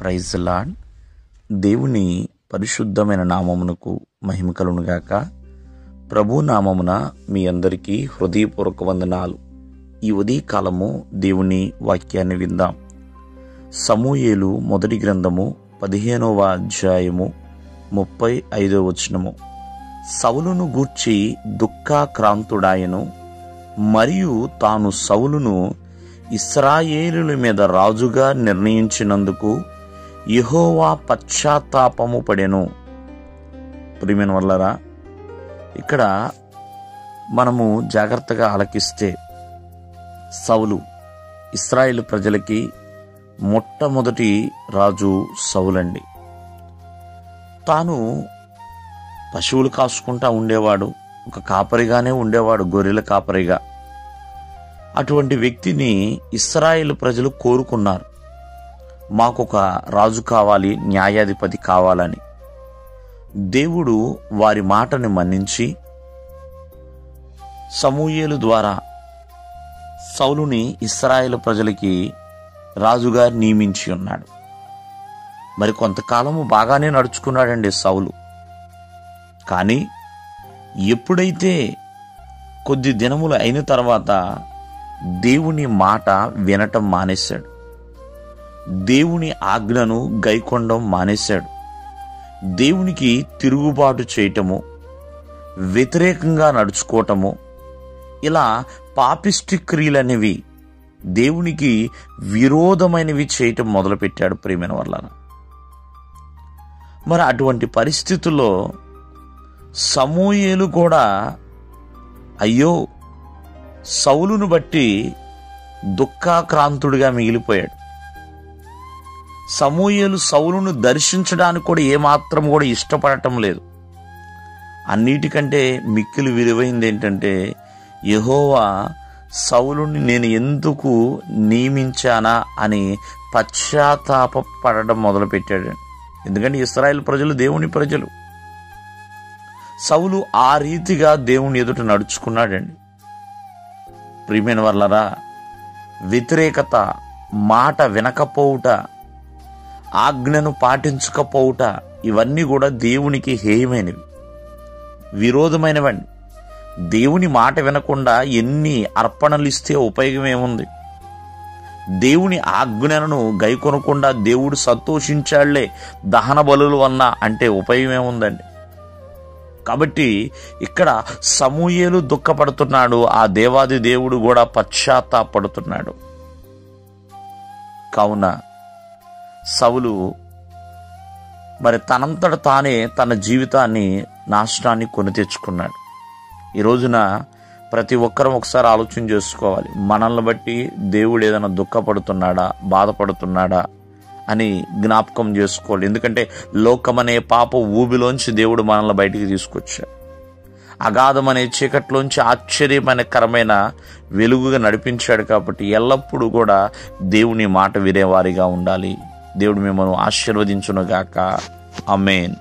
Praise lord. దేవుని పరిశుద్ధమైన నామమునకు మహిమ కలుగునుగాక. ప్రభు నామమున మీ అందరికీ హృదయపూర్వక వందనాలు. ఈ ఉదయకాలము దేవుని వాక్యాన్ని విందాం. సమూయేలు మొదటి గ్రంథము 15వ అధ్యాయము 35వ వచనము. సౌలును గూర్చి దుఃఖాక్రాంతుడాయను, మరియు తాను సౌలును ఇశ్రాయేలుల మీద రాజుగా నిర్ణయించినందుకు యెహోవా పశ్చాత్తాపము పడెను. ప్రియమైన వాళ్ళరా, ఇక్కడ మనము జాగ్రత్తగా ఆలకిస్తే సౌలు ఇశ్రాయేలు ప్రజలకి మొట్టమొదటి రాజు సౌలండి. తాను పశువులు కాసుకుంటా ఉండేవాడు, ఒక కాపరిగానే ఉండేవాడు, గొర్రెల కాపరిగా. అటువంటి వ్యక్తిని ఇశ్రాయేలు ప్రజలు కోరుకున్నారు. మాకొక రాజు కావాలి, న్యాయాధిపతి కావాలని. దేవుడు వారి మాటని మన్నించి సమూయేలు ద్వారా సౌలుని ఇశ్రాయేలు ప్రజలకి రాజుగా నియమించి ఉన్నాడు. మరి కొంతకాలము బాగానే నడుచుకున్నాడండి సౌలు. కానీ ఎప్పుడైతే కొద్ది దినములు అయిన తర్వాత దేవుని మాట వినటం మానేశాడు, దేవుని ఆజ్ఞను గైకొనడం మానేశాడు, దేవునికి తిరుగుబాటు చేయటము, వ్యతిరేకంగా నడుచుకోవటము, ఇలా పాపిష్టి క్రియలనేవి, దేవునికి విరోధమైనవి చేయటం మొదలుపెట్టాడు. ప్రియమైన వాళ్ళారా, మరి అటువంటి పరిస్థితుల్లో సమూయేలు కూడా అయ్యో సౌలును బట్టి దుఃఖాక్రాంతుడిగా మిగిలిపోయాడు. సమూయేలు సౌలును దర్శించడానికి కూడా ఏమాత్రం కూడా ఇష్టపడటం లేదు. అన్నిటికంటే మిక్కిలి విలువైంది ఏంటంటే, యెహోవా సౌలుని నేను ఎందుకు నియమించానా అని పశ్చాత్తాపపడడం మొదలుపెట్టాడు. ఎందుకంటే ఇశ్రాయేలు ప్రజలు దేవుని ప్రజలు. సౌలు ఆ రీతిగా దేవుని ఎదుట నడుచుకున్నాడండి. ప్రియమైన వాళ్ళరా, వ్యతిరేకత, మాట వినకపోవుట, ఆజ్ఞను పాటించకపోవుట, ఇవన్నీ కూడా దేవునికి హేయమైనవి, విరోధమైనవండి. దేవుని మాట వినకుండా ఎన్ని అర్పణలు ఇస్తే ఉపయోగం ఏముంది? దేవుని ఆజ్ఞలను గైకొనకుండా దేవుడు సంతోషించాళ్లే దహన బలులు అన్నా అంటే ఉపయోగం ఏముందండి? కాబట్టి ఇక్కడ సమూయేలు దుఃఖపడుతున్నాడు, ఆ దేవాది దేవుడు కూడా పశ్చాత్తాపడుతున్నాడు. కావున సౌలు మరి తనంతట తానే తన జీవితాన్ని నాశనాన్ని కొని తెచ్చుకున్నాడు. ఈ రోజున ప్రతి ఒక్కరం ఒకసారి ఆలోచన చేసుకోవాలి. మనల్ని బట్టి దేవుడు ఏదైనా దుఃఖపడుతున్నాడా, బాధపడుతున్నాడా అని జ్ఞాపకం చేసుకోవాలి. ఎందుకంటే లోకమనే పాప ఊబిలోంచి దేవుడు మనల్ని బయటికి తీసుకొచ్చాడు. అగాధమనే చీకట్లోంచి ఆశ్చర్యకరమైన వెలుగుగా నడిపించాడు. కాబట్టి ఎల్లప్పుడూ కూడా దేవుని మాట వినేవారిగా ఉండాలి. దేవుడు మిమ్మల్ని ఆశీర్వదించునుగాక. ఆమేన్.